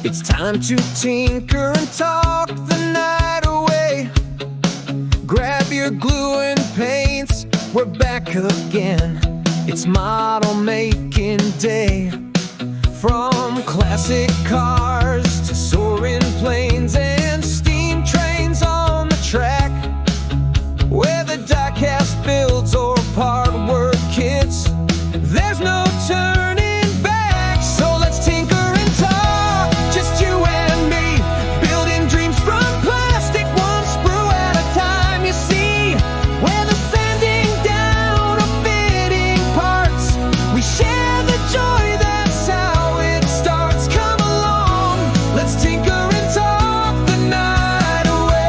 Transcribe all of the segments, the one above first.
It's time to tinker and talk the night away. Grab your glue and paints, we're back again. It's model making day. From classic cars to soaring planes and steam trains on the track. Whether die-cast builds or part work kits, there's no turning back. So let's tinker and talk, just you and me, building dreams from plastic, one sprue at a time. You see, whether sanding down or fitting parts, we share the joy. That's how it starts. Come along, let's tinker and talk the night away.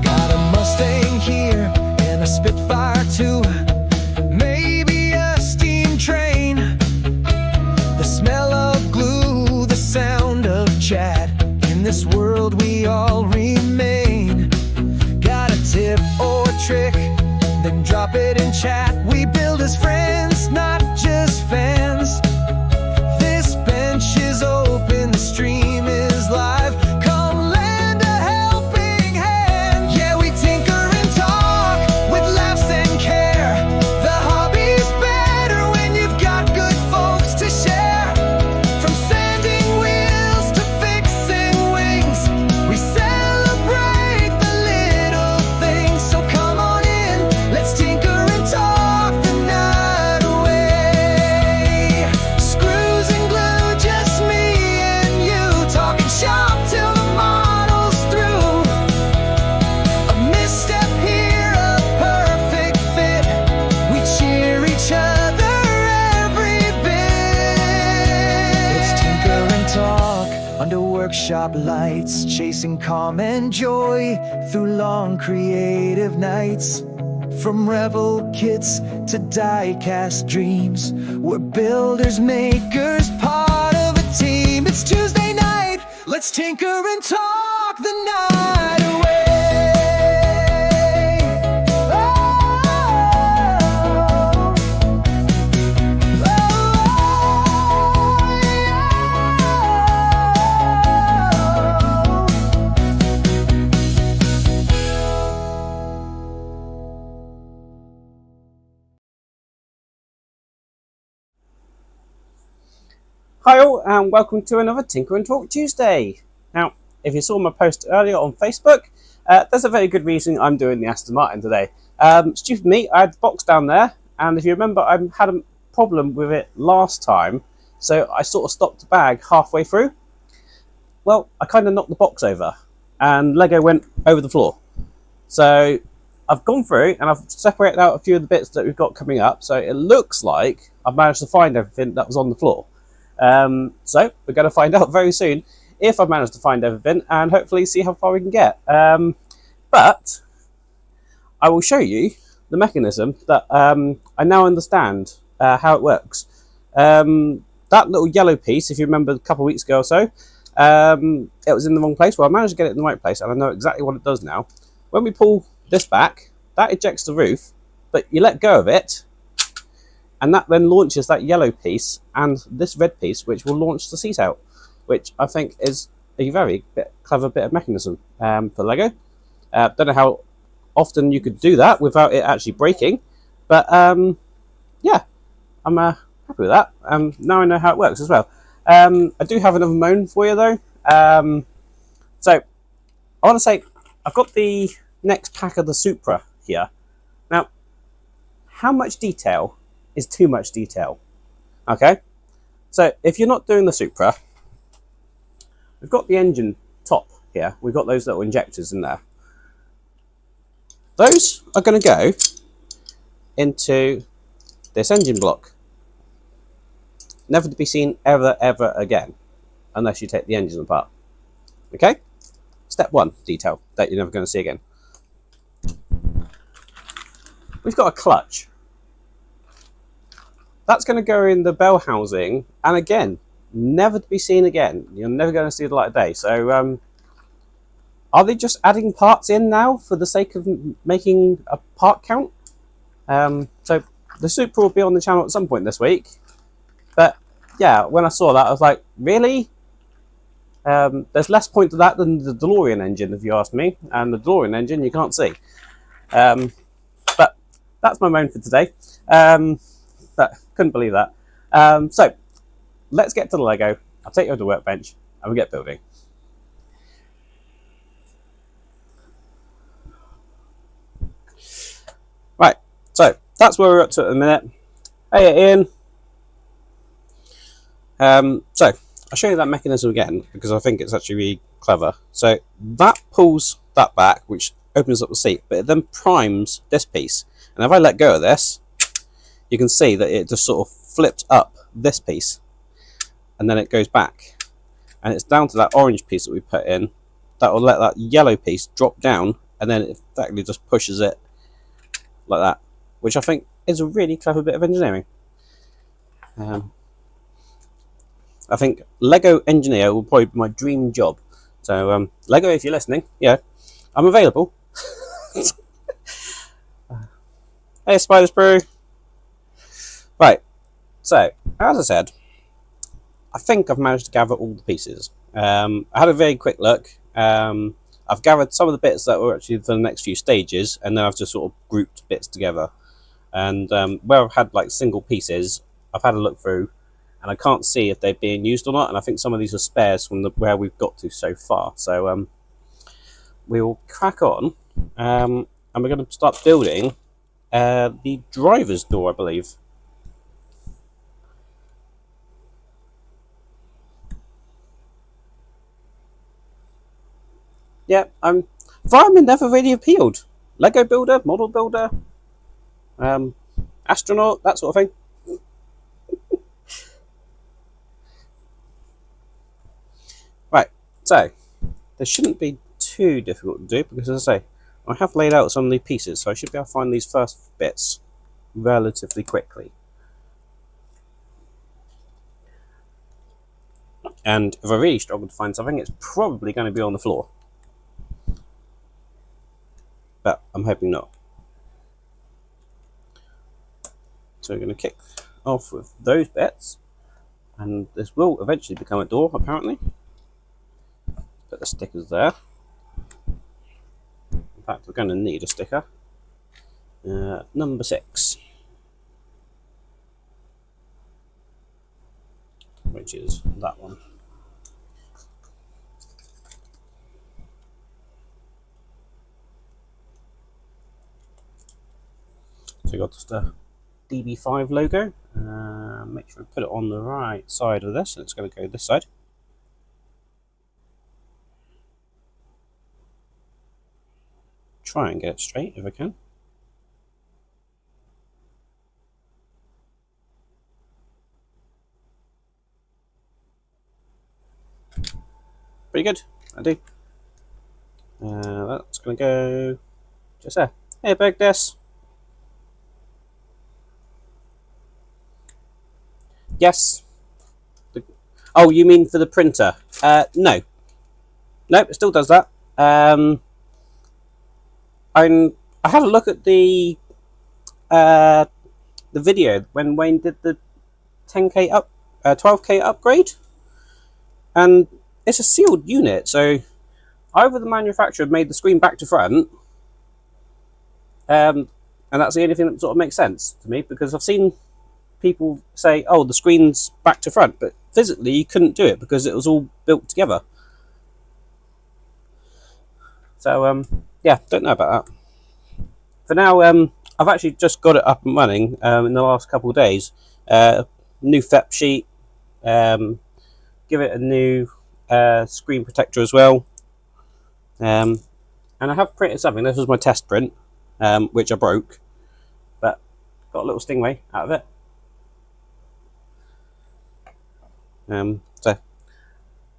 Got a Mustang here and a Spitfire too, maybe a steam train. The smell of glue, the sound of chat. In this world we all remain. Got a tip or trick, then drop it in chat. We build as friends, not just fans. This bench is open, the stream is live. Come lend a helping hand. Yeah, we tinker and talk with laughs and care. The hobby's better when you've got good folks to share. From sanding wheels to fixing wings, we celebrate the little things. So come on in, let's tinker and talk the night away. Screws and glue, just me and you, talking shop till the model's through. A misstep here, a perfect fit. We cheer each other every bit. Let's tinker and talk under workshop lights, chasing calm and joy through long creative nights. From revel kits to die-cast dreams, we're builders, makers, part of a team. It's Tuesday night, let's tinker and talk the night away. Hi all, and welcome to another Tinker and Talk Tuesday. Now, if you saw my post earlier on Facebook, there's a very good reason I'm doing the Aston Martin today. Stupid me, I had the box down there, and if you remember, I had a problem with it last time, so I sort of stopped the bag halfway through. Well, I kind of knocked the box over, and Lego went over the floor. So I've gone through, and I've separated out a few of the bits that we've got coming up, so it looks like I've managed to find everything that was on the floor. So we're going to find out very soon if I've managed to find everything and hopefully see how far we can get. But I will show you the mechanism that I now understand how it works. That little yellow piece, if you remember a couple of weeks ago or so, it was in the wrong place. Well, I managed to get it in the right place and I know exactly what it does now. When we pull this back, that ejects the roof, but you let go of it, and that then launches that yellow piece and this red piece, which will launch the seat out, which I think is a very clever bit of mechanism for Lego. Don't know how often you could do that without it actually breaking, but yeah, I'm happy with that. Now I know how it works as well. I do have another moan for you though. So I want to say I've got the next pack of the Supra here. Now, how much detail is too much detail? Okay, so if you're not doing the Supra, we've got the engine top here. We've got those little injectors in there. Those are going to go into this engine block, never to be seen ever again unless you take the engine apart. Okay, step one, detail that you're never going to see again. We've got a clutch. That's going to go in the bell housing, and again, never to be seen again. You're never going to see the light of day. So are they just adding parts in now for the sake of making a part count? So the Supra will be on the channel at some point this week. But yeah, when I saw that, I was like, really? There's less point to that than the DeLorean engine, if you ask me. And the DeLorean engine you can't see. But that's my moan for today. But couldn't believe that. So let's get to the Lego. I'll take you over to the workbench and we get building. Right, so that's where we're up to at the minute. Hey, Ian. So I'll show you that mechanism again because I think it's actually really clever. So that pulls that back, which opens up the seat, but it then primes this piece. And if I let go of this, you can see that it just sort of flips up this piece and then it goes back. And it's down to that orange piece that we put in that will let that yellow piece drop down, and then it effectively just pushes it like that, which I think is a really clever bit of engineering. I think Lego engineer will probably be my dream job. So Lego, if you're listening, yeah, I'm available. Hey, Spider Sprue. Right, so as I said, I think I've managed to gather all the pieces. I had a very quick look. I've gathered some of the bits that were actually for the next few stages, and then I've just sort of grouped bits together. And where I've had like single pieces, I've had a look through, and I can't see if they're being used or not. And I think some of these are spares from where we've got to so far. So we will crack on, and we're going to start building the driver's door, I believe. Yeah, environment never really appealed. Lego builder, model builder, astronaut, that sort of thing. Right, so this shouldn't be too difficult to do because, as I say, I have laid out some of the pieces, so I should be able to find these first bits relatively quickly. And if I really struggle to find something, it's probably going to be on the floor. But I'm hoping not. So we're going to kick off with those bits, and this will eventually become a door, apparently. Put the stickers there. In fact, we're going to need a sticker. Number 6, which is that one. So we got just a DB5 logo. Make sure we put it on the right side of this, and it's going to go this side. Try and get it straight if I can. Pretty good, I do. That's going to go just there. Hey, big this. Yes. Oh, you mean for the printer? No. Nope, it still does that. I had a look at the video when Wayne did the 10K 12K upgrade, and it's a sealed unit. So either the manufacturer made the screen back to front, and that's the only thing that sort of makes sense to me, because I've seen people say, "Oh, the screen's back to front," but physically you couldn't do it because it was all built together. So yeah, don't know about that. For now, I've actually just got it up and running in the last couple of days. New FEP sheet, give it a new screen protector as well, and I have printed something. This was my test print, which I broke, but got a little stingray out of it. So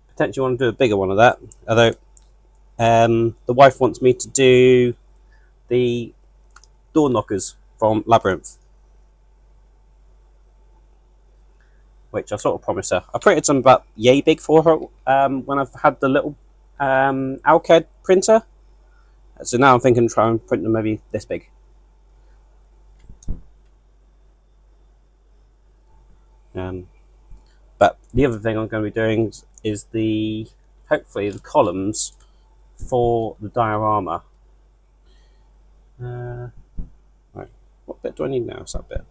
potentially want to do a bigger one of that, although the wife wants me to do the door knockers from Labyrinth, which I sort of promised her. I printed some about yay big for her when I've had the little Alcad printer, so now I'm thinking try and print them maybe this big. But the other thing I'm going to be doing is hopefully the columns for the diorama. Right, what bit do I need now? It's that bit.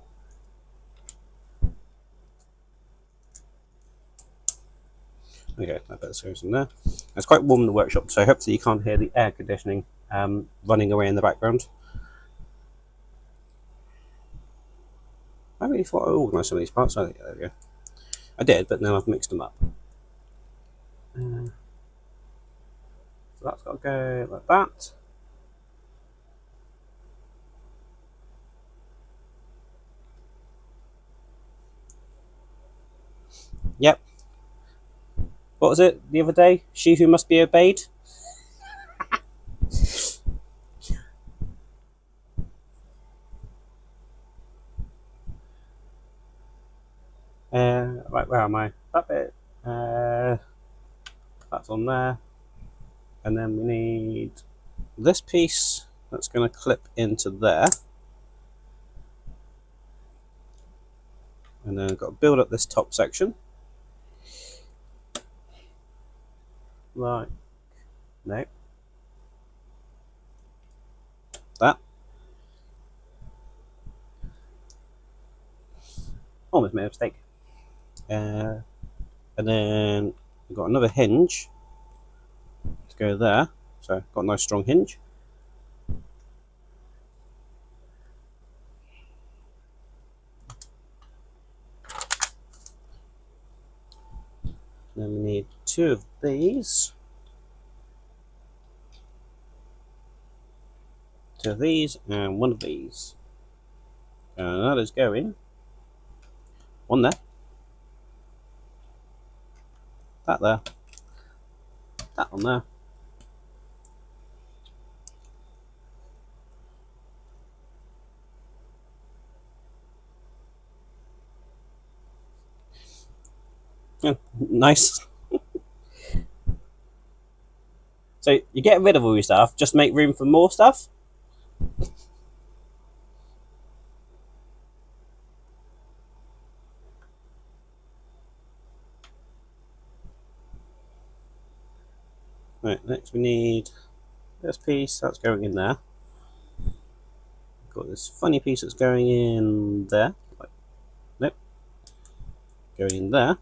Okay, that bit goes in there. It's quite warm in the workshop, so hopefully you can't hear the air conditioning running away in the background. I really thought I organised some of these parts. Oh, yeah, there we go. I did, but now I've mixed them up. So that's got to go like that. Yep. What was it the other day? She who must be obeyed? Right, where am I? That bit. That's on there. And then we need this piece that's going to clip into there. And then I've got to build up this top section. Like, no. That. Almost made a mistake. And then we've got another hinge to go there. So got a nice strong hinge. Then we need two of these. Two of these and one of these. And that is going one there. That there. That one there. Yeah, nice. So you get rid of all your stuff, just make room for more stuff. Right, next we need this piece, that's going in there. Got this funny piece that's going in there. Nope. Going in there.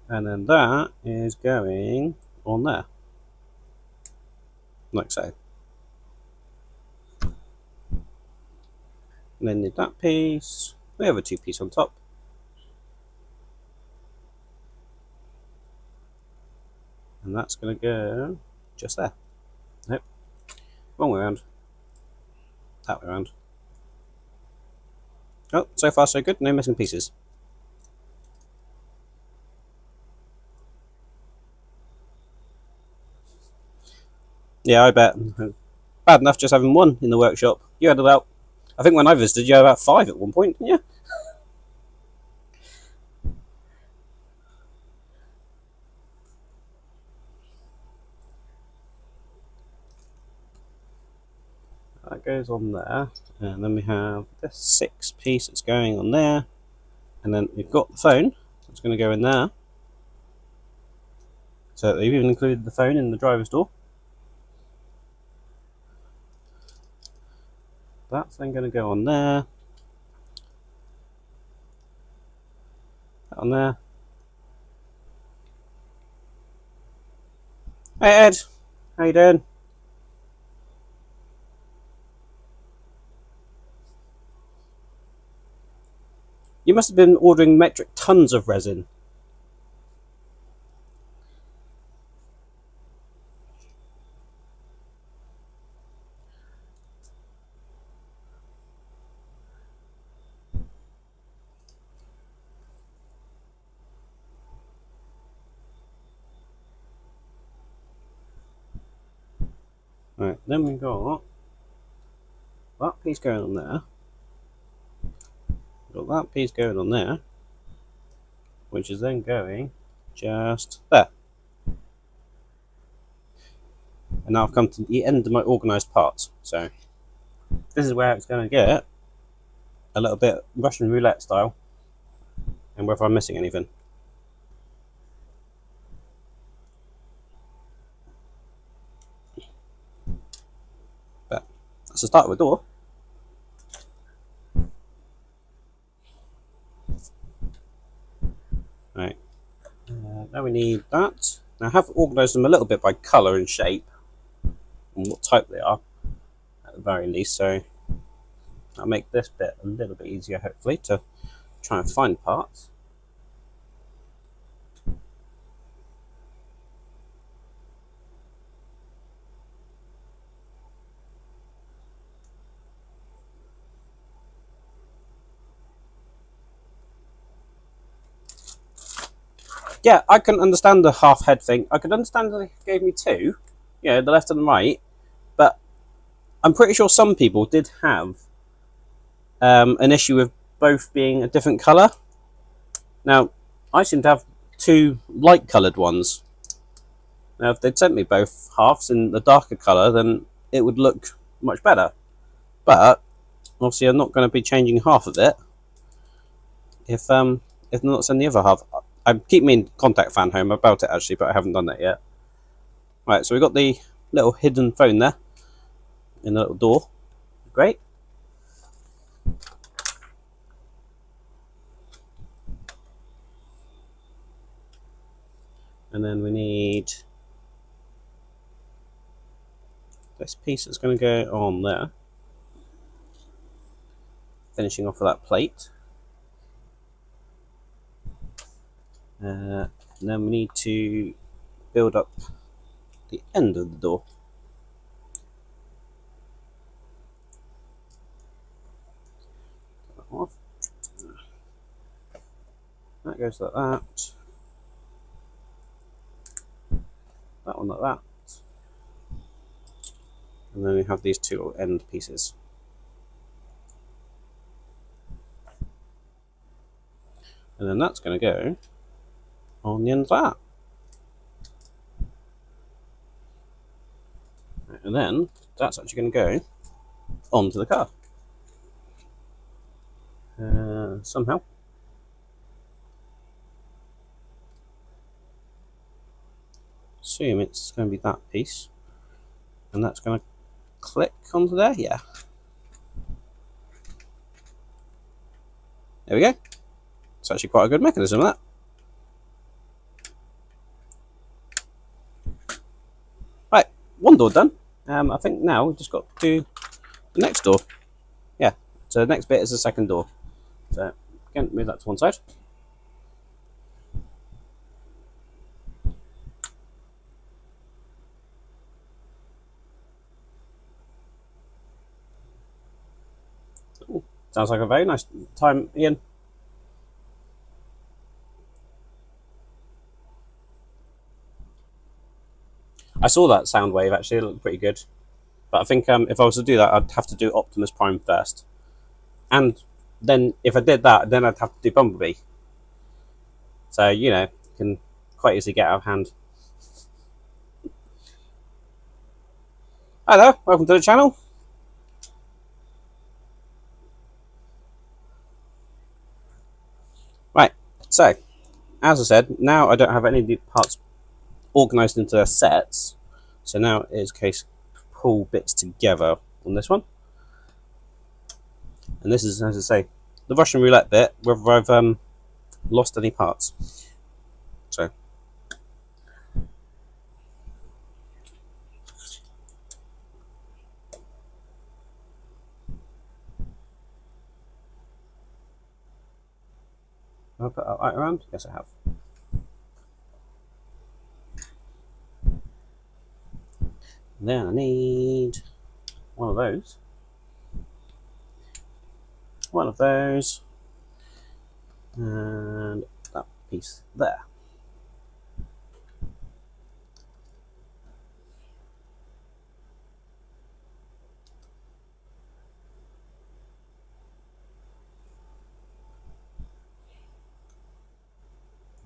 And then that is going on there. Like so. And then need that piece. We have a two piece on top. And that's going to go just there. Nope. Wrong way around. That way around. Oh, so far so good. No missing pieces. Yeah, I bet. Bad enough just having one in the workshop. You had about, I think when I visited, you had about 5 at one point, didn't you? That goes on there, and then we have this 6 piece that's going on there, and then we've got the phone that's going to go in there. So they've even included the phone in the driver's door. That's then going to go on there. That on there. Hey Ed, how you doing? You must have been ordering metric tons of resin. Right, then we've got that piece going on there. We've got that piece going on there, which is then going just there. And now I've come to the end of my organised parts. So this is where it's going to get a little bit Russian roulette style, and whether I'm missing anything. But that's the start of the door. Right, now we need that. Now I have organised them a little bit by colour and shape, and what type they are, at the very least, so I'll make this bit a little bit easier, hopefully, to try and find parts. Yeah, I couldn't understand the half head thing. I could understand that they gave me two, the left and the right, but I'm pretty sure some people did have an issue with both being a different colour. Now, I seem to have two light coloured ones. Now, if they'd sent me both halves in the darker colour, then it would look much better. But obviously, I'm not going to be changing half of it if not send the other half. I keep meaning to contact Fan Home about it actually, but I haven't done that yet. Right, so we've got the little hidden phone there in the little door. Great. And then we need this piece that's going to go on there, finishing off with that plate. And then we need to build up the end of the door. That goes like that. That one like that. And then we have these two little end pieces. And then that's going to go on the end of that. And then that's actually going to go onto the car. Somehow. Assume it's going to be that piece. And that's going to click onto there, yeah. There we go. It's actually quite a good mechanism, that. Right, one door done. I think now we've just got to do the next door. Yeah, so the next bit is the second door. So, again, move that to one side. Ooh, sounds like a very nice time, Ian. I saw that sound wave actually, it looked pretty good. But I think if I was to do that, I'd have to do Optimus Prime first. And then if I did that, then I'd have to do Bumblebee. So, you can quite easily get out of hand. Hello, welcome to the channel. Right, so, as I said, now I don't have any of the parts organised into their sets. So now it is a case of pull bits together on this one. And this is, as I say, the Russian roulette bit, whether I've lost any parts. So. Have I put that right around? Yes, I have. Then I need one of those. One of those. And that piece there.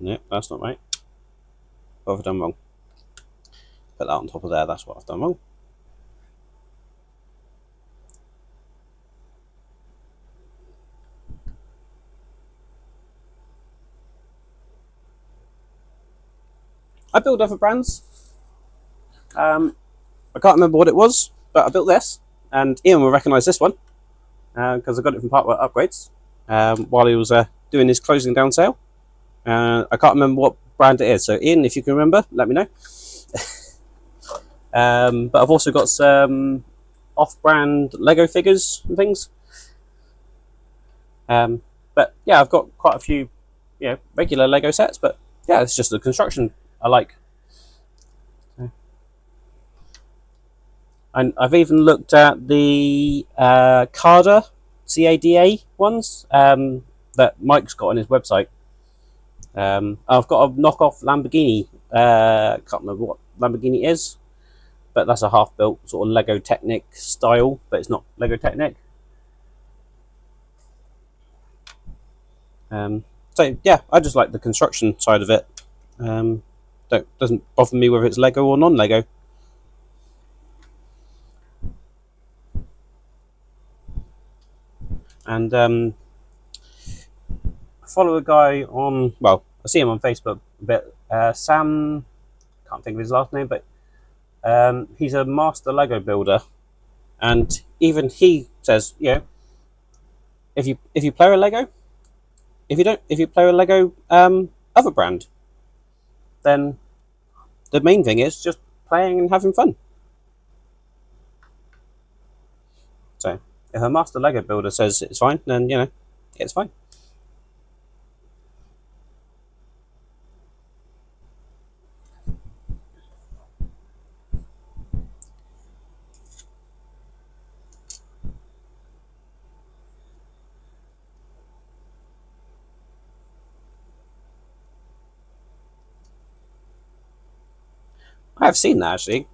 Nope, that's not right. What have I done wrong? Put that on top of there, that's what I've done wrong. I build other brands. I can't remember what it was, but I built this, and Ian will recognise this one because I got it from Partwork Upgrades while he was doing his closing down sale. I can't remember what brand it is, so Ian, if you can remember, let me know. But I've also got some off-brand Lego figures and things. But yeah, I've got quite a few, regular Lego sets. But yeah, it's just the construction I like. And I've even looked at the CADA ones that Mike's got on his website. I've got a knockoff Lamborghini. Can't remember what Lamborghini is, but that's a half-built sort of Lego Technic style, but it's not Lego Technic. So yeah, I just like the construction side of it. Doesn't bother me whether it's Lego or non-Lego. And I follow a guy on, well, I see him on Facebook a bit. Sam, can't think of his last name, but he's a master Lego builder, and even he says, if you play a Lego, if you play a Lego other brand, then the main thing is just playing and having fun. So if a master Lego builder says it's fine, then it's fine. I have seen that actually.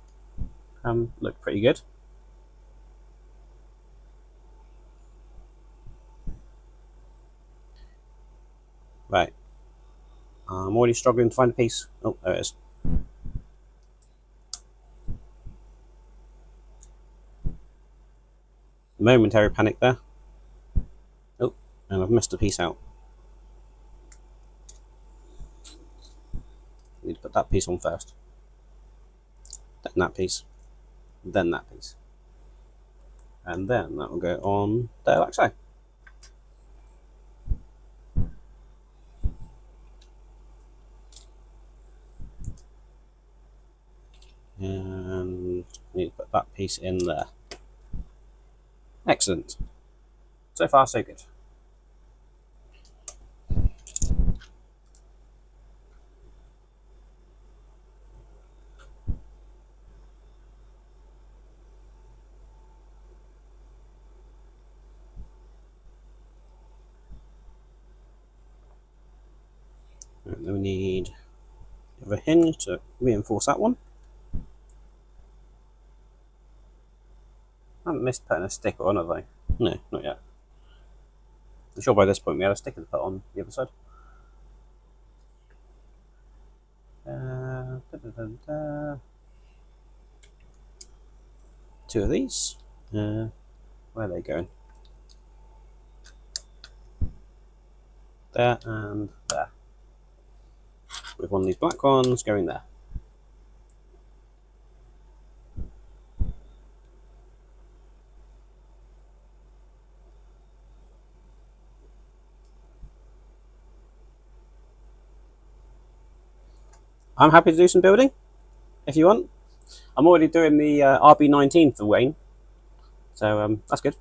Looked pretty good. Right. I'm already struggling to find a piece. Oh, there it is. Momentary panic there. Oh, and I've missed a piece out. I need to put that piece on first. Then that piece. Then that piece. And then that will go on there like so. And I need to put that piece in there. Excellent. So far, so good. And then we need a hinge to reinforce that one. I haven't missed putting a sticker on, have I? No, not yet. I'm sure by this point we had a sticker to put on the other side. Two of these. Where are they going? There and there. With one of these black ones going there. I'm happy to do some building, if you want. I'm already doing the RB19 for Wayne, so that's good.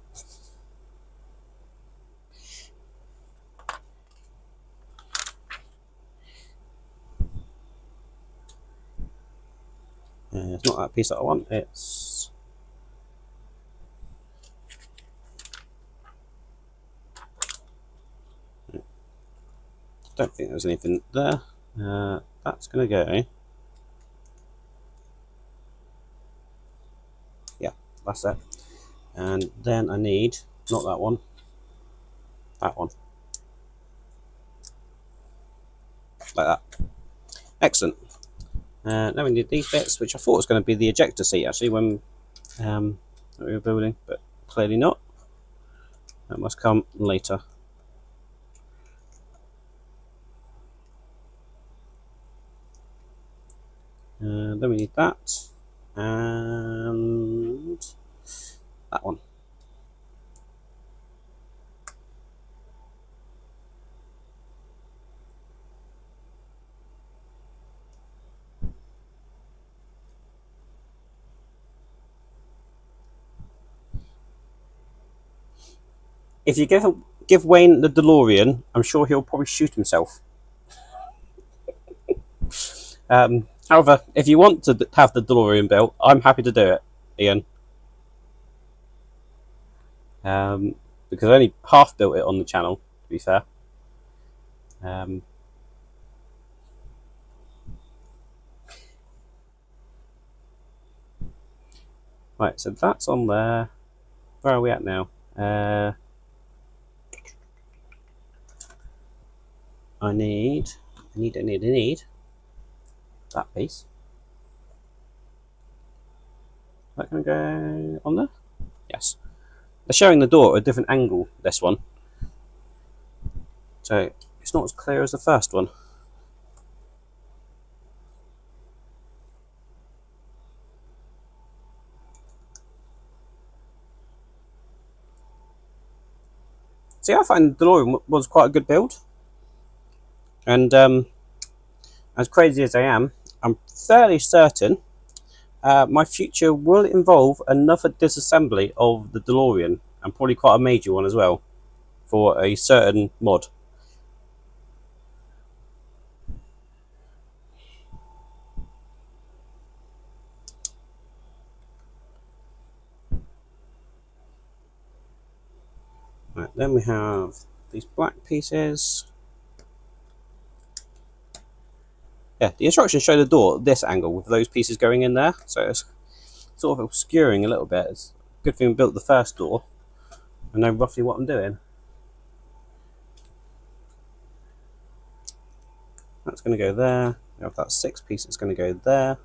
It's not that piece that I want, it's... Don't think there's anything there. That's going to go... Yeah, that's it. And then I need, not that one, that one. Like that. Excellent. Now we need these bits, which I thought was going to be the ejector seat actually when we were building, but clearly not. That must come later. Then we need that and that one. If you give Wayne the DeLorean, I'm sure he'll probably shoot himself. However, if you want to have the DeLorean built, I'm happy to do it, Ian. Because I only half built it on the channel, to be fair. Right, so that's on there. Where are we at now? I need that piece. Is that going to go on there? Yes. They're showing the door at a different angle, this one. So it's not as clear as the first one. See, I find the DeLorean was quite a good build. And as crazy as I am, I'm fairly certain my future will involve another disassembly of the DeLorean, and probably quite a major one as well, for a certain mod. Right, then we have these black pieces. Yeah, the instructions show the door at this angle with those pieces going in there, so it's sort of obscuring a little bit. It's a good thing we built the first door. I know roughly what I'm doing. That's going to go there. We have that 6 piece that's going to go there.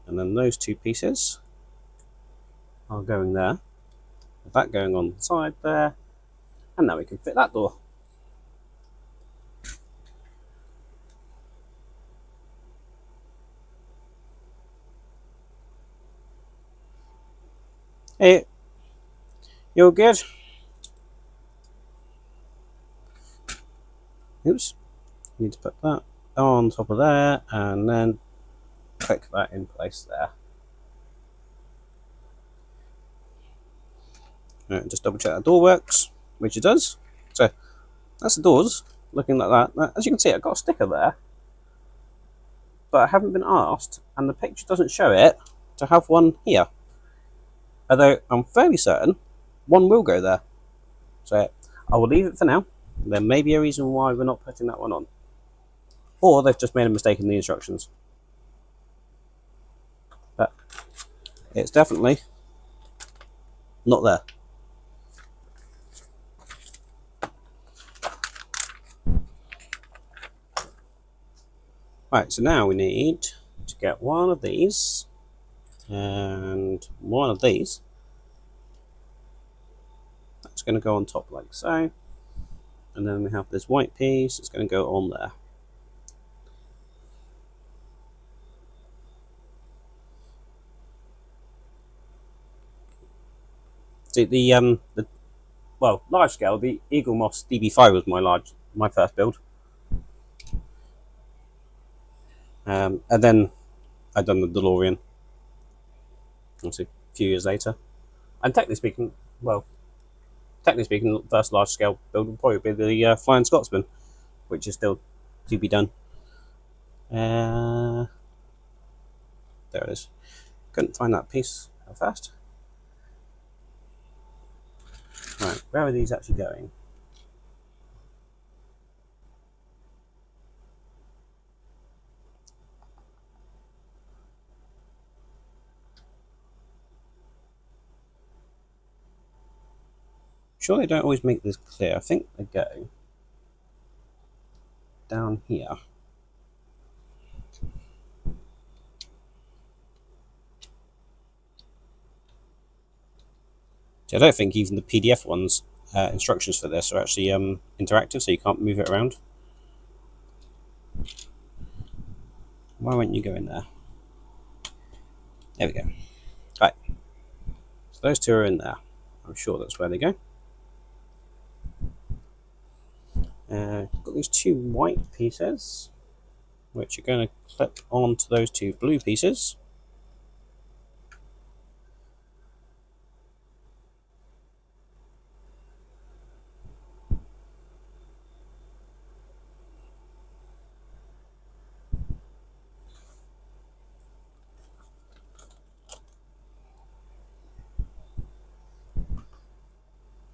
And then those 2 pieces are going there. With that going on the side there. And now we can fit that door. Hey, you all good? Oops. Need to put that on top of there and then click that in place there. Right, just double check that door works, which it does. So that's the doors looking like that. Now, as you can see, I've got a sticker there, but I haven't been asked, and the picture doesn't show it, to have one here. Although I'm fairly certain one will go there. So I will leave it for now. There may be a reason why we're not putting that one on. Or they've just made a mistake in the instructions. But it's definitely not there. Right, so now we need to get one of these and one of these. That's going to go on top like so. And then we have this white piece that's going to go on there. See, the large scale, the Eagle Moss DB5 was my first build. And then I'd done the DeLorean, obviously a few years later. And technically speaking, the first large scale build would probably be the Flying Scotsman, which is still to be done. There it is. Couldn't find that piece at first. Right, where are these actually going? Sure, they don't always make this clear. I think they go down here. See, I don't think even the PDF ones, instructions for this are actually interactive, so you can't move it around. Why won't you go in there? There we go. Right. So those two are in there. I'm sure that's where they go. Got these two white pieces, which are going to clip onto those two blue pieces.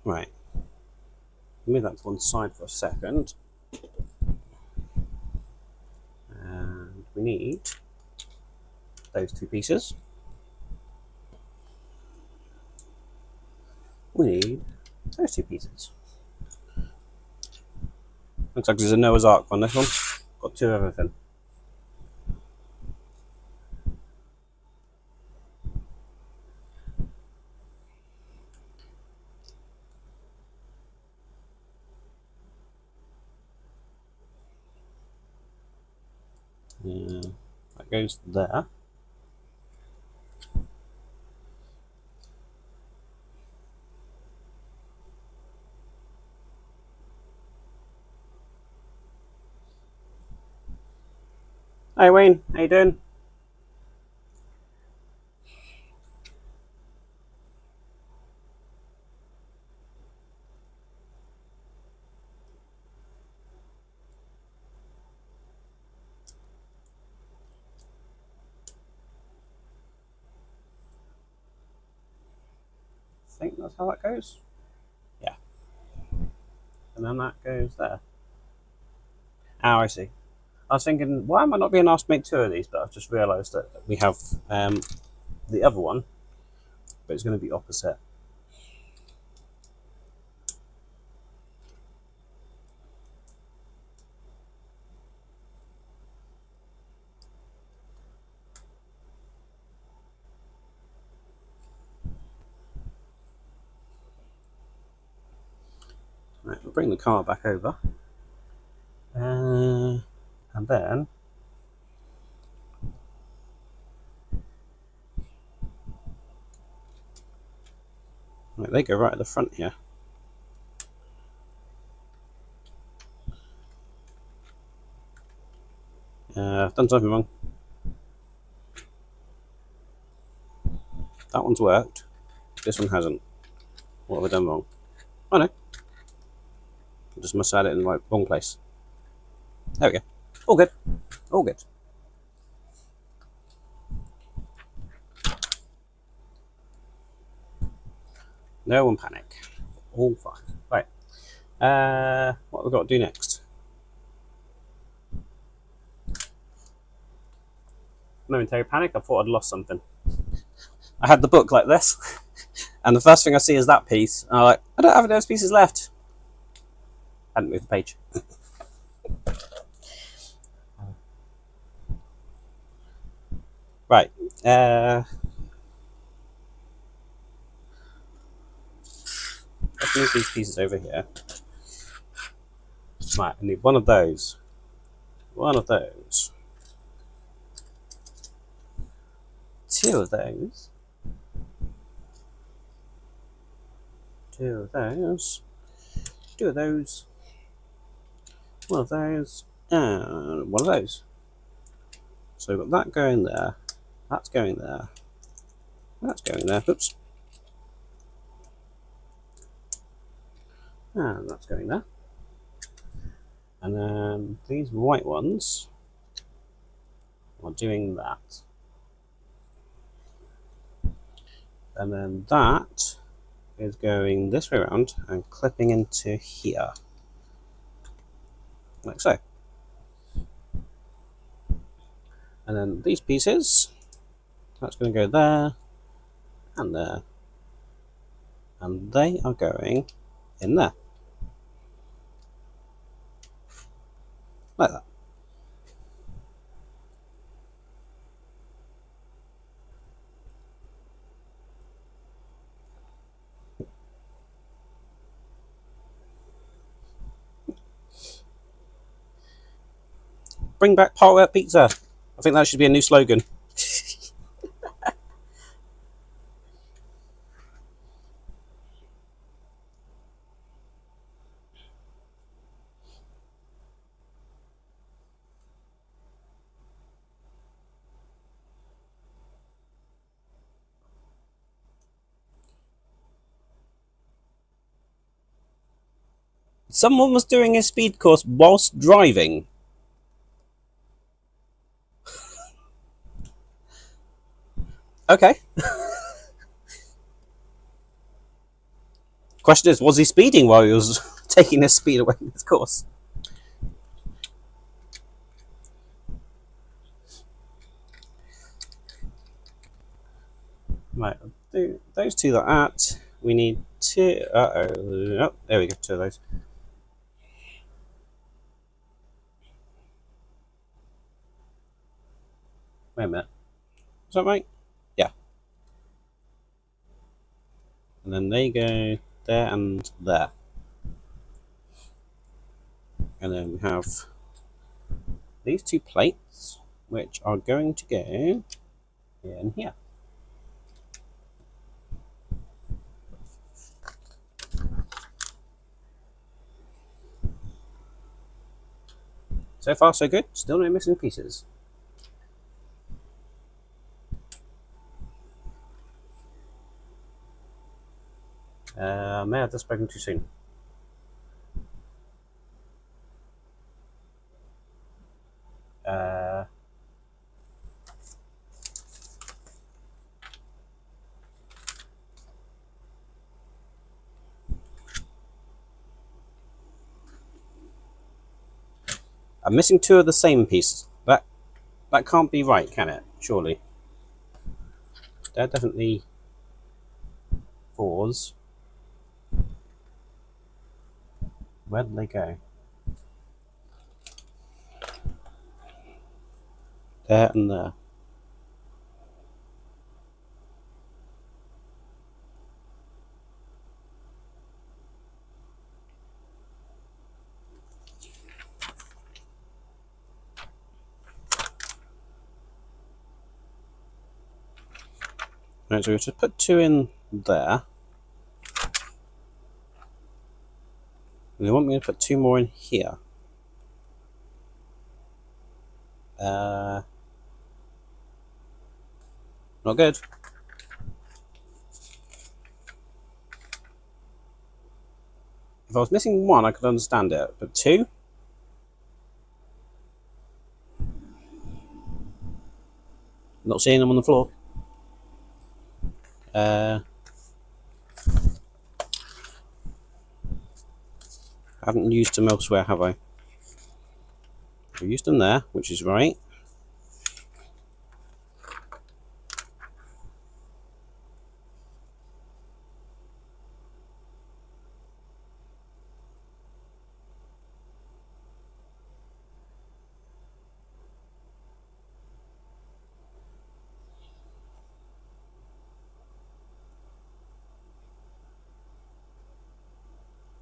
Right. Move that to one side for a second. And we need those two pieces. We need those two pieces. Looks like there's a Noah's Ark on this one. Got two of everything. That goes there. Hey Wayne, how you doing? I think that's how that goes. Yeah. And then that goes there. Oh, I see. I was thinking, why am I not being asked to make two of these? But I've just realised that we have the other one, but it's going to be opposite. Right, we'll bring the car back over. And then right, they go right at the front here. I've done something wrong. That one's worked. This one hasn't. What have I done wrong? Oh no. I just must have had it in the wrong place. There we go. All good. All good. No one panic. All fine. Right. What have we got to do next? Momentary panic. I thought I'd lost something. I had the book like this, and the first thing I see is that piece. And I'm like, I don't have any of those pieces left. I hadn't moved the page. Right. Let's move these pieces over here. Right, I need one of those. One of those. Two of those. Two of those. Two of those. One of those. And one of those. So we've got that going there. That's going there. That's going there. Oops. And that's going there. And then these white ones are doing that. And then that is going this way around and clipping into here. Like so. And then these pieces, that's going to go there and there. And they are going in there. Like that. Bring back Parkway Pizza. I think that should be a new slogan. Someone was doing a speed course whilst driving. Okay. Question is, was he speeding while he was taking his speed away from his course? Right, I'll do those two like that. We need two. Oh, there we go, two of those. Wait a minute. Is that right? Yeah. And then they go there and there. And then we have these two plates, which are going to go in here. So far, so good. Still no missing pieces. May have just spoken too soon. I'm missing two of the same piece. That can't be right, can it? Surely. They're definitely fours. Where did they go? There and there. Right, so we just put two in there. And they want me to put two more in here. Not good. If I was missing one, I could understand it, but two? Not seeing them on the floor. Haven't used them elsewhere, have I? I used them there, which is right.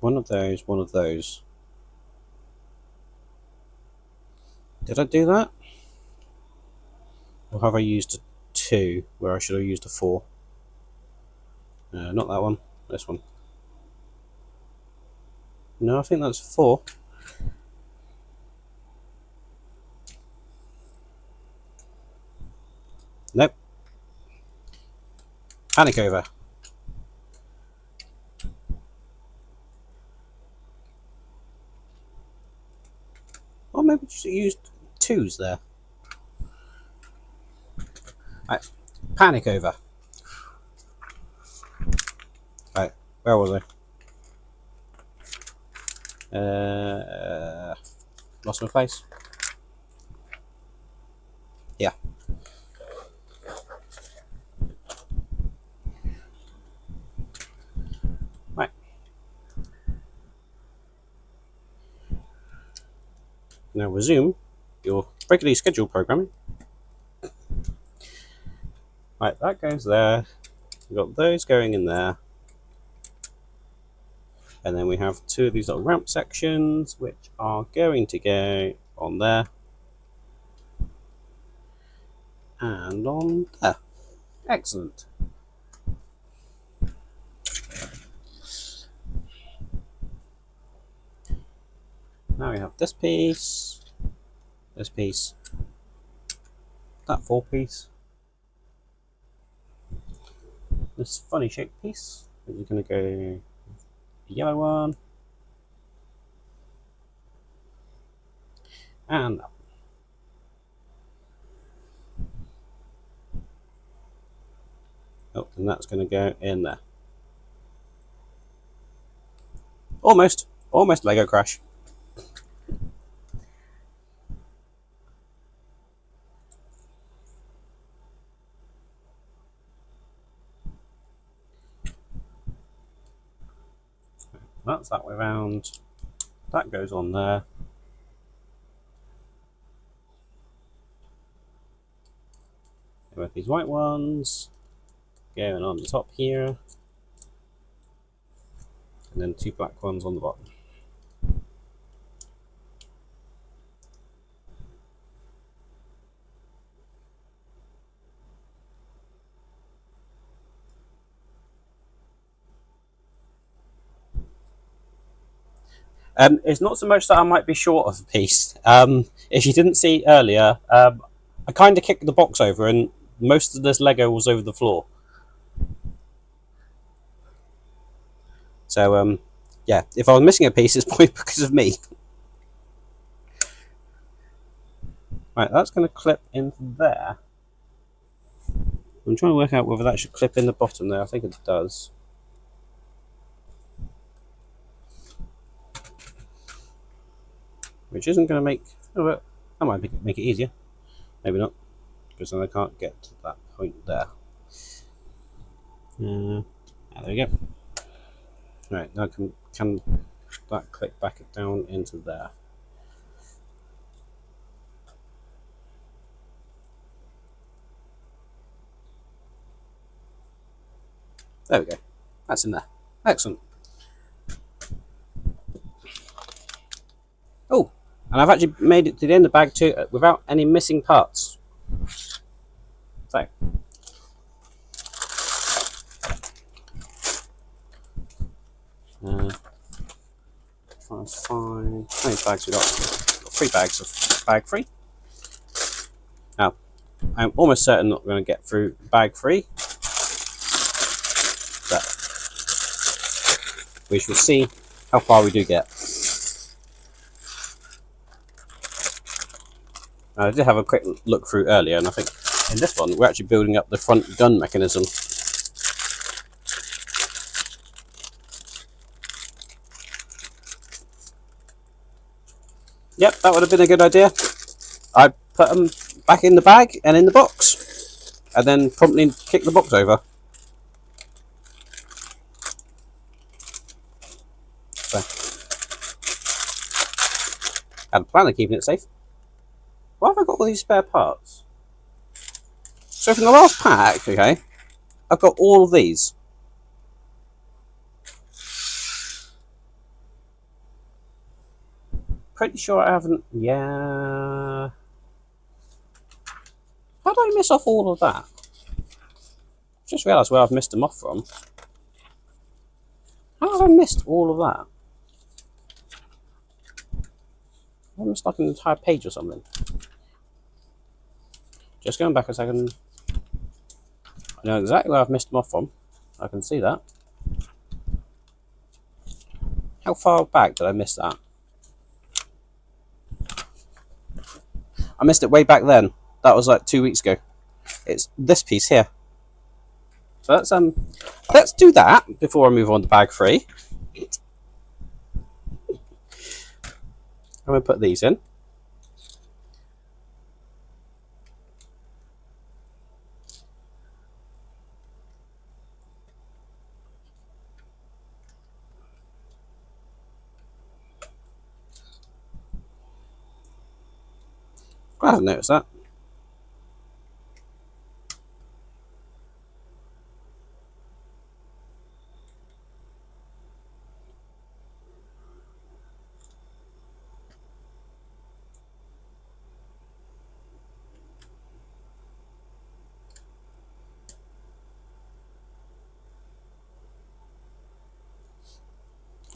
One of those, one of those. Did I do that? Or have I used a 2 where I should have used a 4? Not that one, this one. No, I think that's 4. Nope. Panic over. Or maybe just used 2s there. Right, panic over. Right, where was I? Lost my place. Yeah. Right. Now resume your regularly scheduled programming. Right, that goes there. We've got those going in there. And then we have 2 of these little ramp sections, which are going to go on there. And on there. Excellent. Now we have this piece, that 4-piece, this funny shaped piece, which is going to go the yellow one, and that. Oh, and that's going to go in there. Almost Lego crash. That's that way round. That goes on there. With these white ones going on the top here, and then 2 black ones on the bottom. It's not so much that I might be short of a piece. If you didn't see earlier, I kind of kicked the box over and most of this Lego was over the floor. So, yeah, if I was missing a piece, it's probably because of me. Right, that's going to clip into there. I'm trying to work out whether that should clip in the bottom there. I think it does. Which isn't going to make... Oh, well, that might make it easier. Maybe not, because then I can't get to that point there. There we go. Right, now can that clip back down into there. There we go. That's in there. Excellent. Oh, and I've actually made it to the end of the bag too without any missing parts. So, try and find how many bags we got. We've got 3 bags of bag 3. Now, I'm almost certain not going to get through bag 3, but we shall see how far we do get. Now, I did have a quick look through earlier, and I think in this one we're actually building up the front gun mechanism. Yep, that would have been a good idea. I put them back in the bag and in the box, and then promptly kick the box over. So, had a plan of keeping it safe. Why have I got all these spare parts? So from the last pack, okay, I've got all of these. Pretty sure I haven't. Yeah. How did I miss off all of that? Just realised where I've missed them off from. How have I missed all of that? I missed like an entire page or something. Just going back a second. I know exactly where I've missed them off from. I can see that. How far back did I miss that? I missed it way back then. That was like 2 weeks ago. It's this piece here. So let's do that before I move on to bag 3. I'm going to put these in. I haven't noticed that.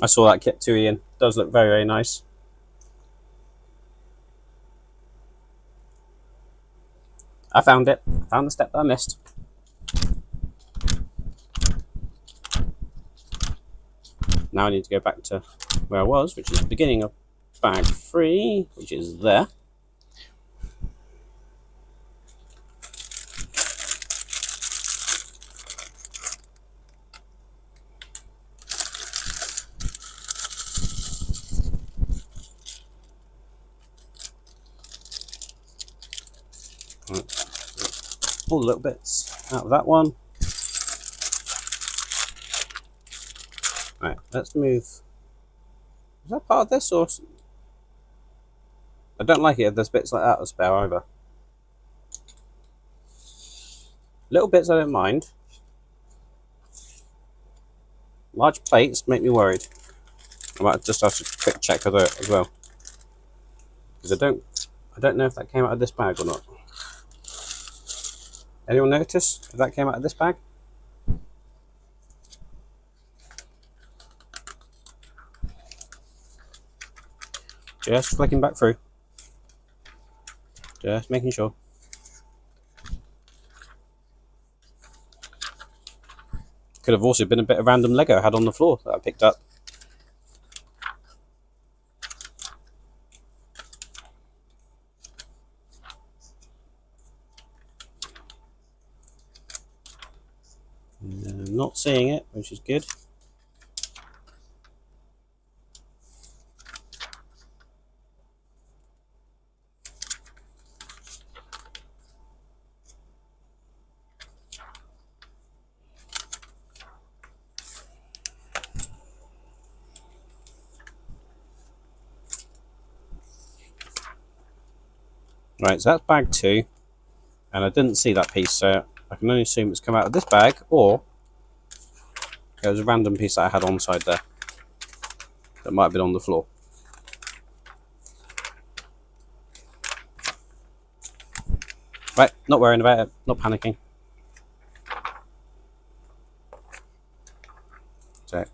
I saw that kit too, Ian. Does look very, very nice. I found it. Found the step that I missed. Now I need to go back to where I was, which is the beginning of bag 3, which is there. All the little bits out of that one. Right, let's move. Is that part of this, or I don't like it if there's bits like that to spare either. Little bits I don't mind. Large plates make me worried. I might just have to quick check of it as well, because I don't know if that came out of this bag or not. Anyone notice if that came out of this bag? Just flicking back through. Just making sure. Could have also been a bit of random Lego I had on the floor that I picked up. Not seeing it, which is good. Right, so that's bag 2, and I didn't see that piece, so I can only assume it's come out of this bag, or it was a random piece that I had on the side there that might have been on the floor. Right, not worrying about it, not panicking. So,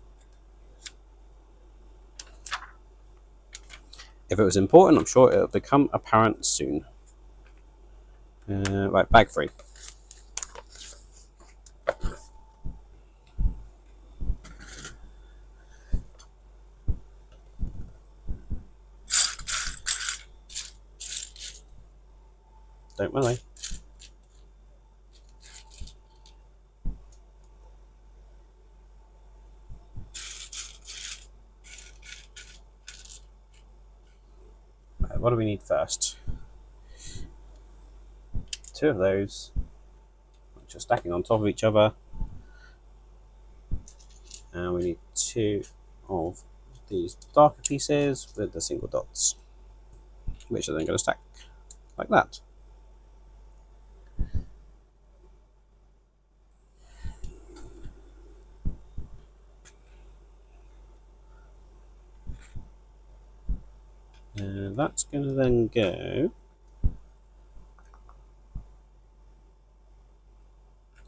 if it was important, I'm sure it'll become apparent soon. Right, bag 3. Don't worry. Right, what do we need first? 2 of those, which are stacking on top of each other. And we need 2 of these darker pieces with the single dots, which are then going to stack like that. And that's going to then go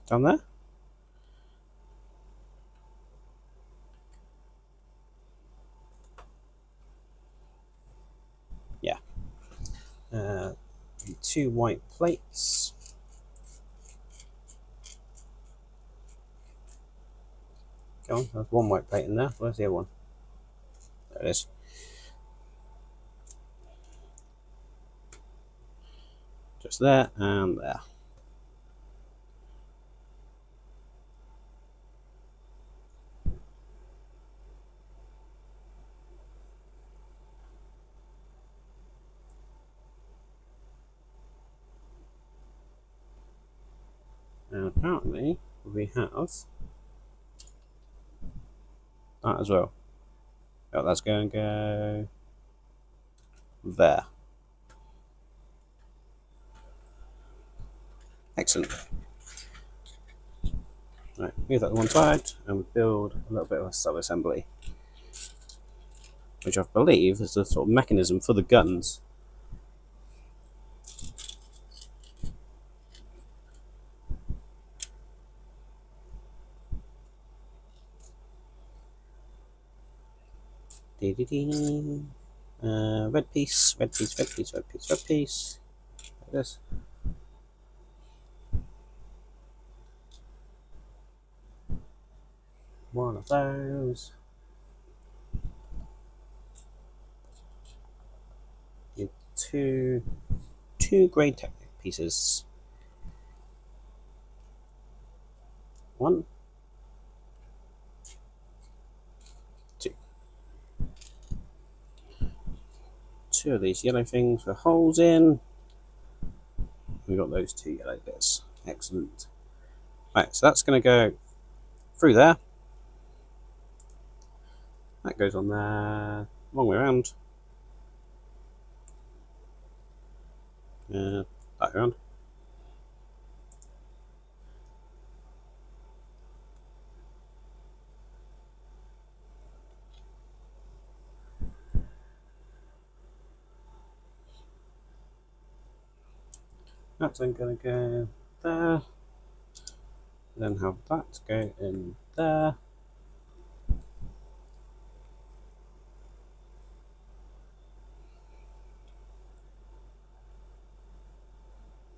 down there. Yeah. 2 white plates. Go on, there's 1 white plate in there. Where's the other one? There it is. Just there and there. And apparently we have that as well. Oh, that's going to go there. Excellent. Right, move that to one side and we build a little bit of a sub-assembly, which I believe is the sort of mechanism for the guns. Red piece, red piece, red piece, red piece, red piece. Like this. One of those. Need two grey Technic pieces. One, two. Two of these yellow things with holes in. We've got those two yellow bits. Excellent. Right, so that's going to go through there. That goes on there. Long way around. That around. That's then going to go there. Then have that go in there.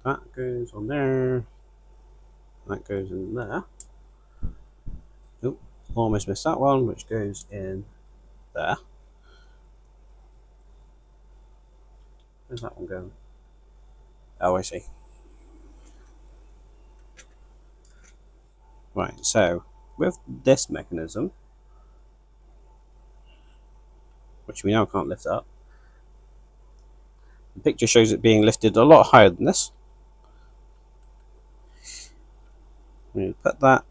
That goes on there. That goes in there. Oh, almost missed that one, which goes in there. Where's that one going? Oh, I see. Right, so with this mechanism, which we now can't lift up, the picture shows it being lifted a lot higher than this. We put that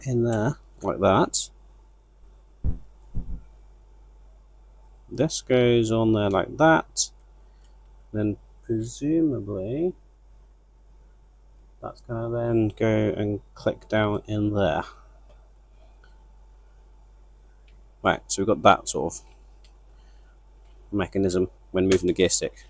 in there like that. This goes on there like that. Then presumably that's going to then go and click down in there. Right, so we've got that sort of mechanism when moving the gear stick.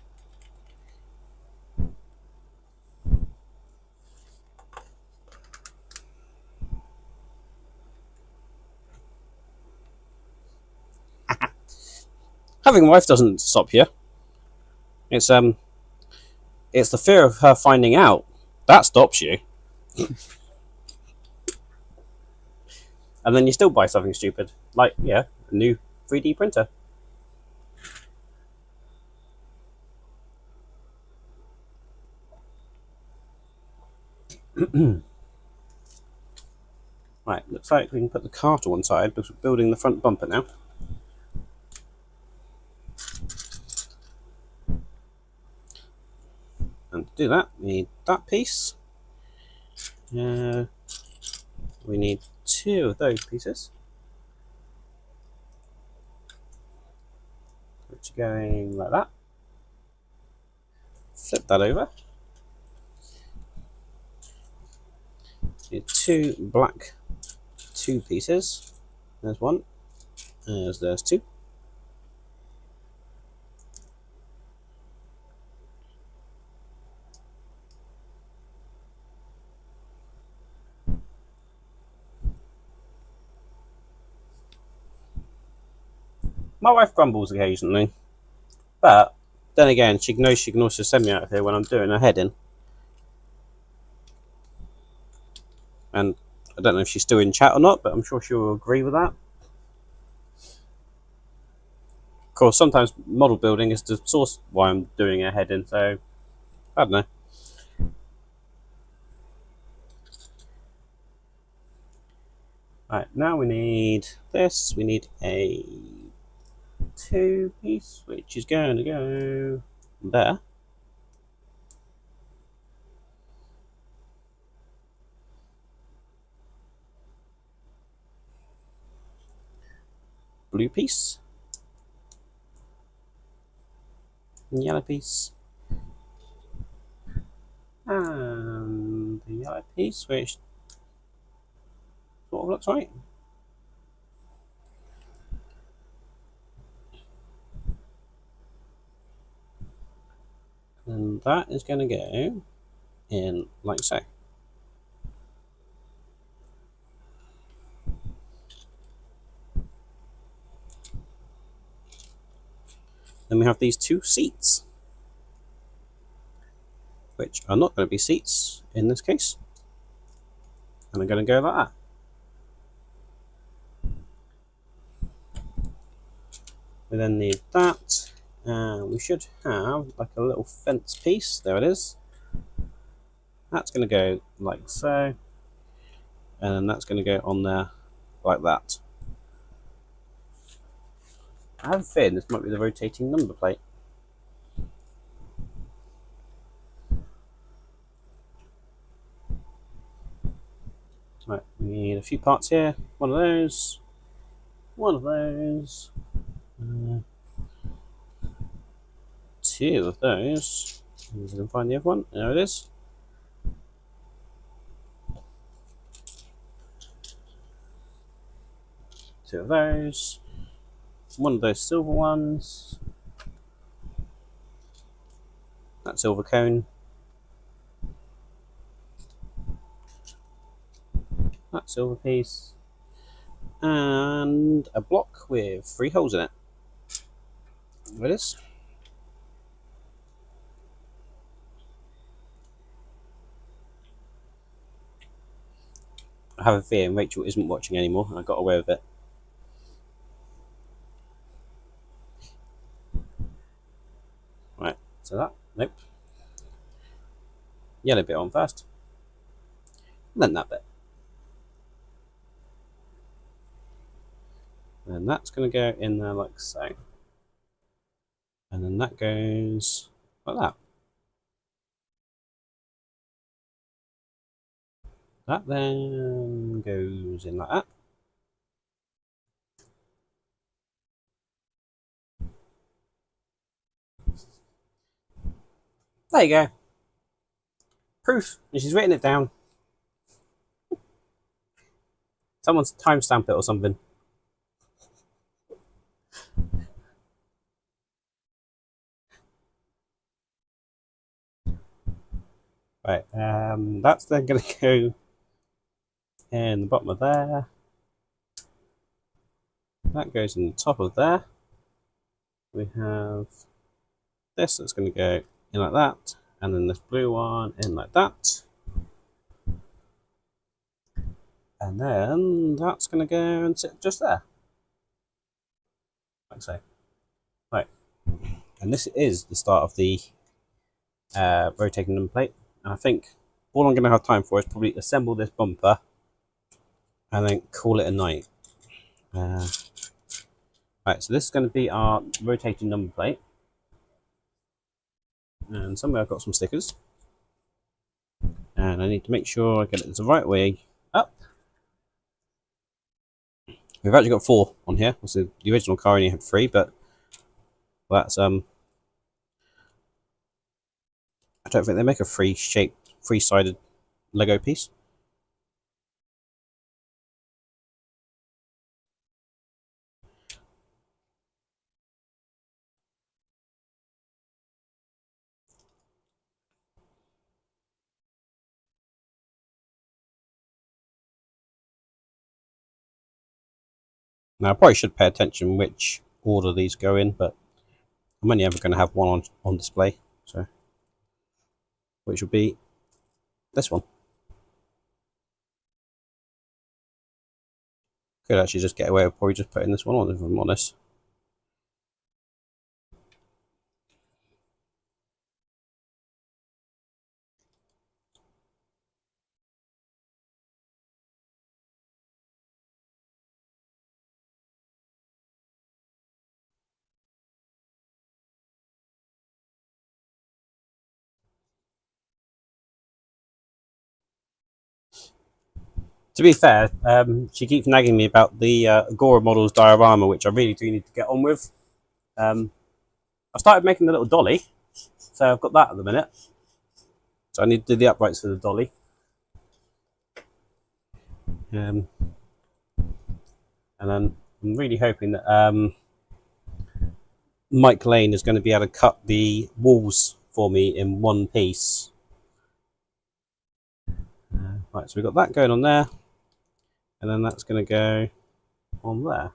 Having a wife doesn't stop you. It's the fear of her finding out that stops you. And then you still buy something stupid, like a new 3D printer. Right, looks like we can put the car to one side because we're building the front bumper now. And to do that, we need that piece. We need two of those pieces, which are going like that. Flip that over. Need two black 2 pieces. There's one. There's two. My wife grumbles occasionally, but then again, she knows she can also send me out of here when I'm doing a head-in. And I don't know if she's still in chat or not, but I'm sure she'll agree with that. Of course, sometimes model building is the source why I'm doing a head-in, so I don't know. Right, now we need this. We need a 2 piece, which is going to go there. Blue piece. Yellow piece. And the yellow piece, which sort of looks right. And that is going to go in like so. Then we have these two seats, which are not going to be seats in this case. And I'm going to go like that. We then need that, and we should have like a little fence piece. There it is. That's going to go like so, and that's going to go on there like that. I have a feeling this might be the rotating number plate. Right, we need a few parts here. One of those, one of those, two of those. I can find the other one. There it is. Two of those. One of those silver ones. That silver cone. That silver piece. And a block with 3 holes in it. There it is. I have a feeling Rachel isn't watching anymore. I got away with it. Right, so that, nope. Yellow bit on first. And then that bit. And that's going to go in there like so. And then that goes like that. That then goes in like that. There you go. Proof. And she's written it down. Someone's timestamp it or something. Right, that's then going to go in the bottom of there. That goes in the top of there. We have this that's going to go in like that, and then this blue one in like that. And then that's going to go and sit just there. Like so. Right, and this is the start of the rotating number plate. And I think all I'm going to have time for is probably assemble this bumper and then call it a night. Right, so this is going to be our rotating number plate. And somewhere I've got some stickers. And I need to make sure I get it the right way up. We've actually got 4 on here. So the original car only had 3, but that's I don't think they make a three-sided Lego piece. Now I probably should pay attention which order these go in, but I'm only ever going to have one on display, so which will be this one. Could actually just get away with probably just putting this one on if I'm honest. To be fair, she keeps nagging me about the Agora Models diorama, which I really do need to get on with. I started making the little dolly, so I've got that at the minute. So I need to do the uprights for the dolly. And then I'm really hoping that Mike Lane is going to be able to cut the walls for me in one piece. Right, so we've got that going on there. And then that's going to go on there.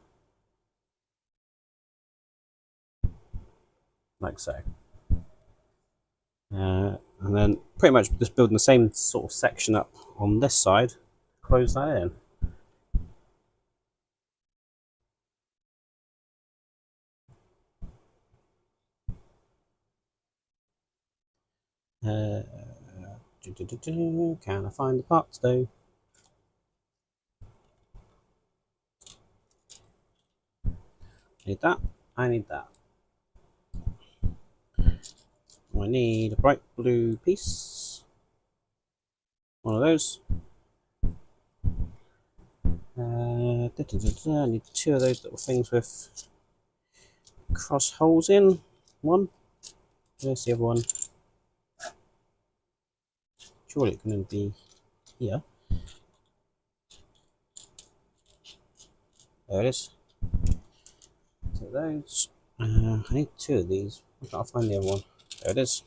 like so. And then pretty much just building the same sort of section up on this side, close that in. Can I find the parts though? Need that. I need that. I need a bright blue piece. One of those. I need 2 of those little things with cross holes in. One. Where's the other one? Surely it's going to be here. There it is. 2 of those. I need 2 of these. I can't find the other one. There it is.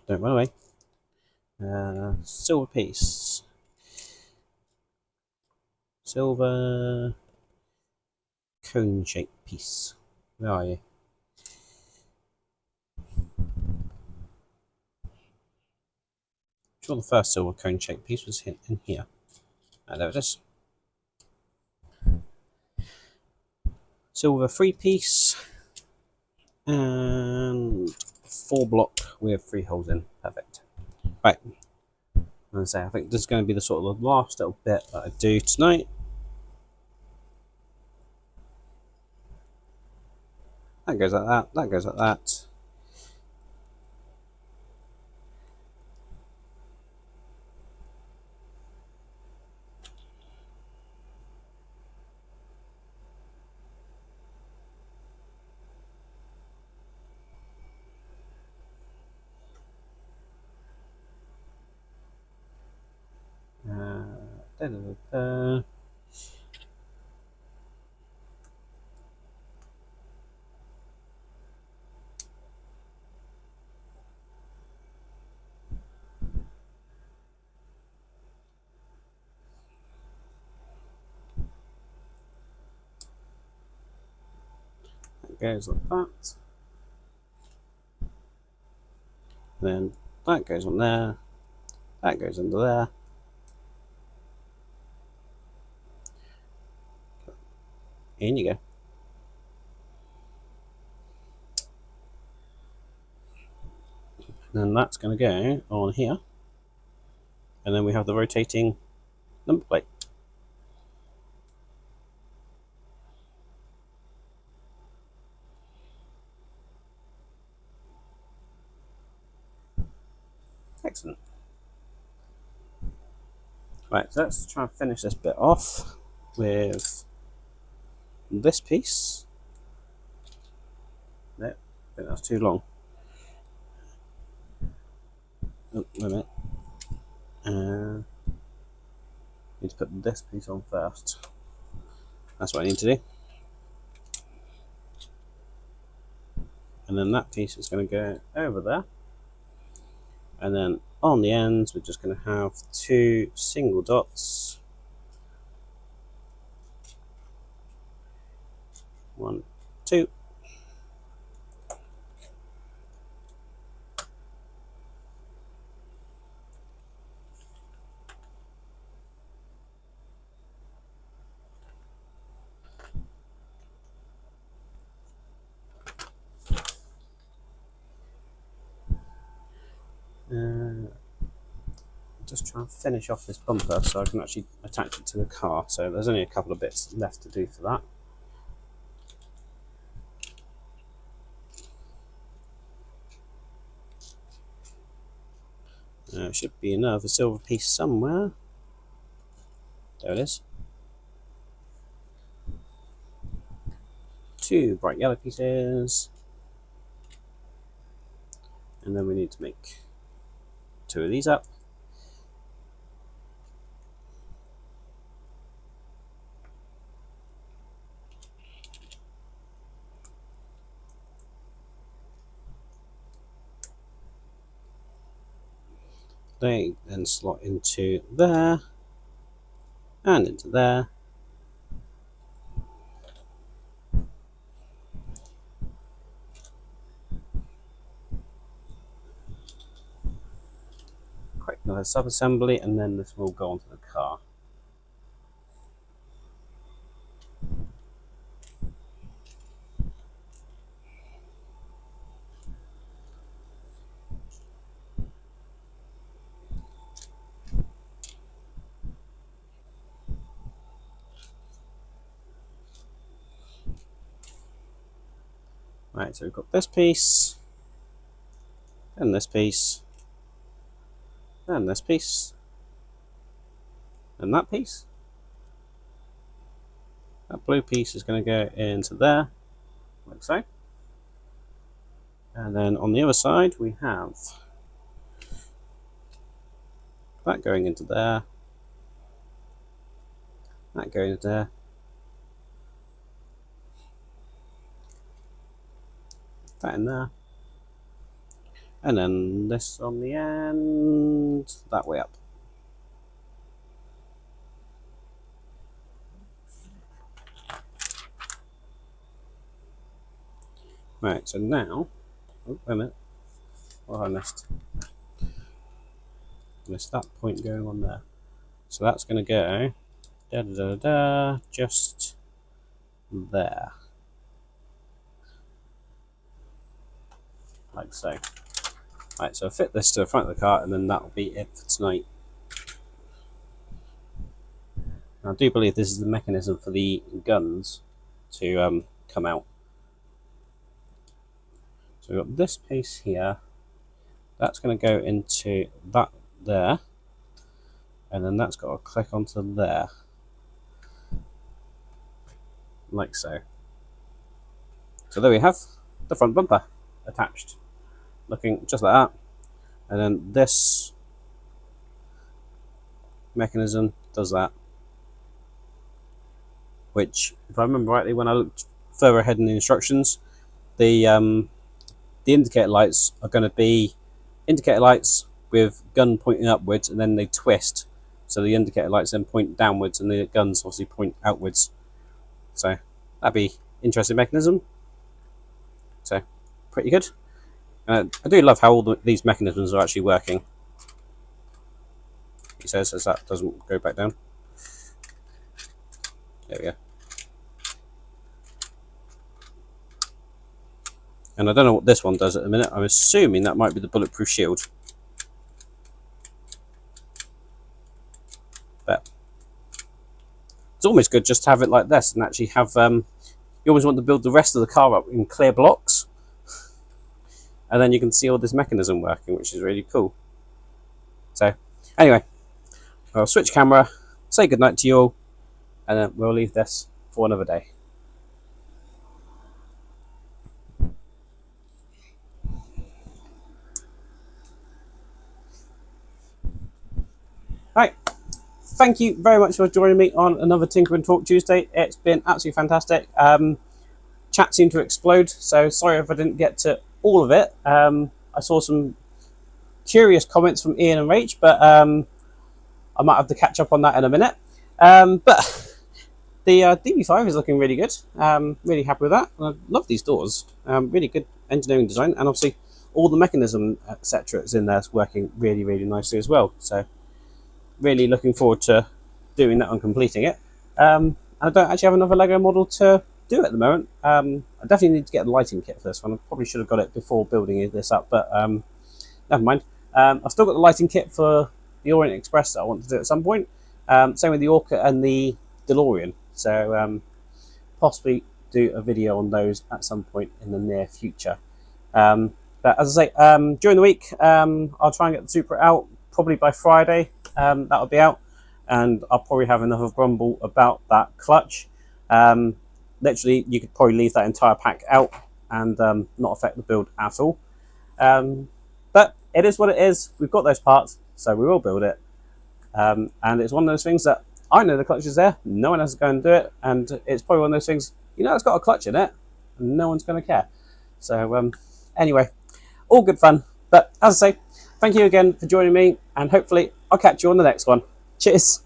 Don't run away. Silver piece. Silver cone shaped piece. Where are you? Sure, the first silver cone shaped piece was in here. There it is. Silver 3 piece and 4 block with 3 holes in. Perfect. Right. As I say, I think this is going to be the sort of the last little bit that I do tonight. That goes like that. That goes like that. Da, da, da, da. That goes like that. Then that goes on there. That goes under there. In you go. And then that's going to go on here. And then we have the rotating number plate. Excellent. Right, so let's try and finish this bit off with this piece. No, I think that's too long. Oh, wait a minute. Need to put this piece on first. That's what I need to do. And then that piece is going to go over there. And then on the ends, we're just going to have 2 single dots. 1, 2. Just try and finish off this bumper so I can actually attach it to the car. So there's only a couple of bits left to do for that. There should be another silver piece somewhere. There it is. 2 bright yellow pieces. And then we need to make 2 of these up. They then slot into there and into there. another sub-assembly, and then this will go onto the car. Right, so we've got this piece, and this piece, and this piece, and that piece. That blue piece is going to go into there, like so. And then on the other side, we have that going into there, that going into there, that in there, and then this on the end, that way up. Right, so now, oh, wait a minute, what have I missed? Missed that point going on there. So that's going to go just there. Like so. Right, so I'll fit this to the front of the car, and then that'll be it for tonight. Now, I do believe this is the mechanism for the guns to come out. So we've got this piece here. That's going to go into that there, and then that's got to click onto there, like so. So there we have the front bumper attached, looking just like that. And then this mechanism does that, which, if I remember rightly, when I looked further ahead in the instructions, the indicator lights are going to be indicator lights with gun pointing upwards, and then they twist, so the indicator lights then point downwards and the guns obviously point outwards. So that'd be interesting mechanism. So pretty good. I do love how all these mechanisms are actually working. He says, as that doesn't go back down. There we go. And I don't know what this one does at the minute. I'm assuming that might be the bulletproof shield. But it's almost good just to have it like this and actually have, you always want to build the rest of the car up in clear blocks. And then you can see all this mechanism working, which is really cool. So anyway, I'll switch camera, say goodnight to you all, and then we'll leave this for another day. Right, thank you very much for joining me on another Tinker and Talk Tuesday. It's been absolutely fantastic. Chat seemed to explode, so sorry if I didn't get to all of it. I saw some curious comments from Ian and Rach, but I might have to catch up on that in a minute. But the DB5 is looking really good. Really happy with that. I love these doors. Really good engineering design, and obviously all the mechanism, etc., is in there. It's working really, really nicely as well. So really looking forward to doing that and completing it. And I don't actually have another Lego model to do at the moment. I definitely need to get the lighting kit for this one. I probably should have got it before building this up, but never mind. I've still got the lighting kit for the Orient Express that I want to do at some point. Same with the Orca and the DeLorean. So possibly do a video on those at some point in the near future. But as I say, during the week, I'll try and get the Supra out probably by Friday. That'll be out, and I'll probably have another grumble about that clutch. Literally, you could probably leave that entire pack out and not affect the build at all. But it is what it is. We've got those parts, so we will build it. And it's one of those things that I know the clutch is there, no one else is going to do it, and it's probably one of those things, you know, it's got a clutch in it, and no one's going to care. So anyway, all good fun. But as I say, thank you again for joining me, and hopefully I'll catch you on the next one. Cheers.